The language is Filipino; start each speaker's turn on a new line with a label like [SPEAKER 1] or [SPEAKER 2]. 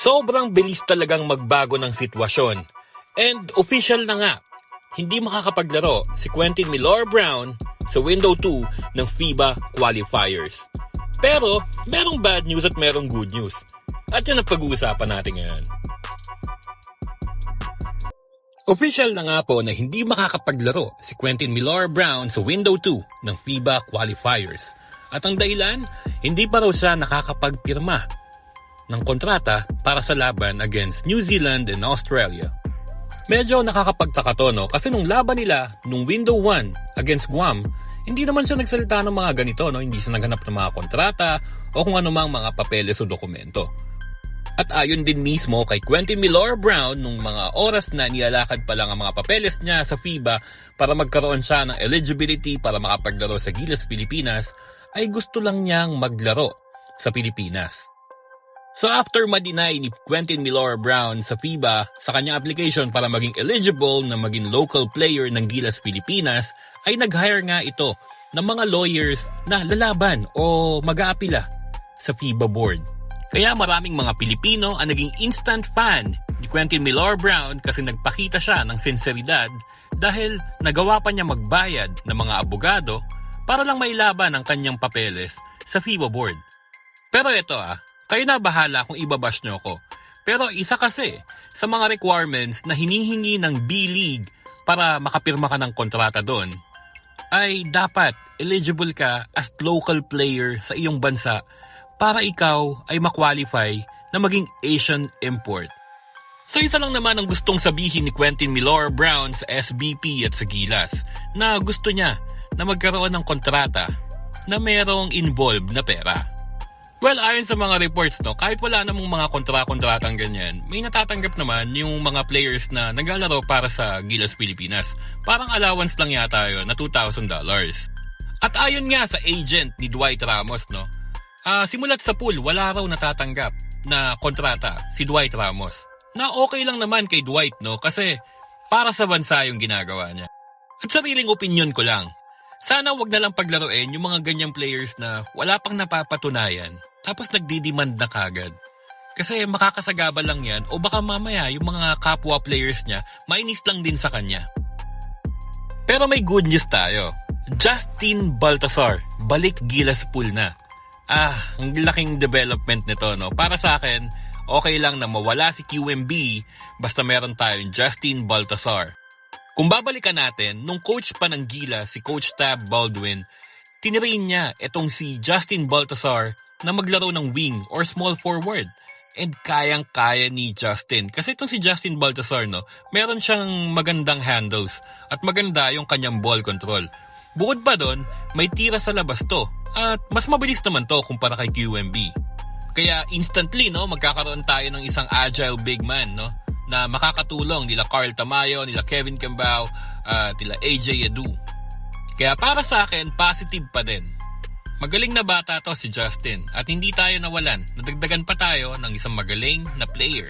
[SPEAKER 1] Sobrang bilis talagang magbago ng sitwasyon. And official na nga, hindi makakapaglaro si Quentin Millor-Brown sa Window 2 ng FIBA qualifiers. Pero merong bad news at merong good news. At yan ang pag-uusapan natin ngayon. Official na nga po na hindi makakapaglaro si Quentin Millor-Brown sa Window 2 ng FIBA qualifiers. At ang dahilan, hindi pa raw siya nakakapagpirma ng kontrata para sa laban against New Zealand and Australia. Medyo nakakapagtaka to, no? Kasi nung laban nila, nung Window 1 against Guam, hindi naman siya nagsalita ng mga ganito, no? Hindi siya naghanap ng mga kontrata o kung anumang mga papeles o dokumento. At ayon din mismo kay Quentin Millor-Brown, nung mga oras na nilalakad pa lang ang mga papeles niya sa FIBA para magkaroon siya ng eligibility para makapaglaro sa Gilas Pilipinas, ay gusto lang niyang maglaro sa Pilipinas. So after ma-deny ni Quentin Millor-Brown sa FIBA sa kanyang application para maging eligible na maging local player ng Gilas Pilipinas, ay nag-hire nga ito ng mga lawyers na lalaban o mag-aapila sa FIBA board. Kaya maraming mga Pilipino ang naging instant fan ni Quentin Millor-Brown kasi nagpakita siya ng sinseridad dahil nagawa pa niya magbayad ng mga abogado para lang mailaban ang kanyang papeles sa FIBA board. Pero ito kayo na bahala kung ibabash nyo ko. Pero isa kasi sa mga requirements na hinihingi ng B-League para makapirma ka ng kontrata doon ay dapat eligible ka as local player sa iyong bansa para ikaw ay makwalify na maging Asian import. So isa lang naman ang gustong sabihin ni Quentin Millor-Brown sa SBP at sa Gilas na gusto niya na magkaroon ng kontrata na merong involved na pera. Well, ayon sa mga reports, kahit wala namang mga kontra-kontratang ganyan, may natatanggap naman yung mga players na naglalaro para sa Gilas Pilipinas. Parang allowance lang yata yun na $2,000. At ayon nga sa agent ni Dwight Ramos, simulat sa pool, wala raw natatanggap na kontrata si Dwight Ramos. Na okay lang naman kay Dwight, kasi para sa bansa yung ginagawa niya. At sariling opinion ko lang, sana wag na lang paglaruin yung mga ganyang players na wala pang napapatunayan tapos nagdidemand na kagad. Kasi makakasagabal lang yan o baka mamaya yung mga kapwa players niya mainis lang din sa kanya. Pero may good news tayo. Justin Baltasar, balik Gilas pool na. Ang laking development nito, Para sa akin, okay lang na mawala si QMB basta meron tayong Justin Baltasar. Kung babalikan natin, nung coach pa ng Gilas, si Coach Tab Baldwin, tinirin niya itong si Justin Baltasar na maglaro ng wing or small forward. And kayang-kaya ni Justin. Kasi itong si Justin Baltasar, meron siyang magandang handles at maganda yung kanyang ball control. Bukod pa doon, may tira sa labas to at mas mabilis naman to kumpara kay QMB. Kaya instantly, magkakaroon tayo ng isang agile big man, na makakatulong nila Carl Tamayo, nila Kevin Cambao, nila AJ Edu. Kaya para sa akin, positive pa din. Magaling na bata to si Justin at hindi tayo nawalan. Nadagdagan pa tayo ng isang magaling na player.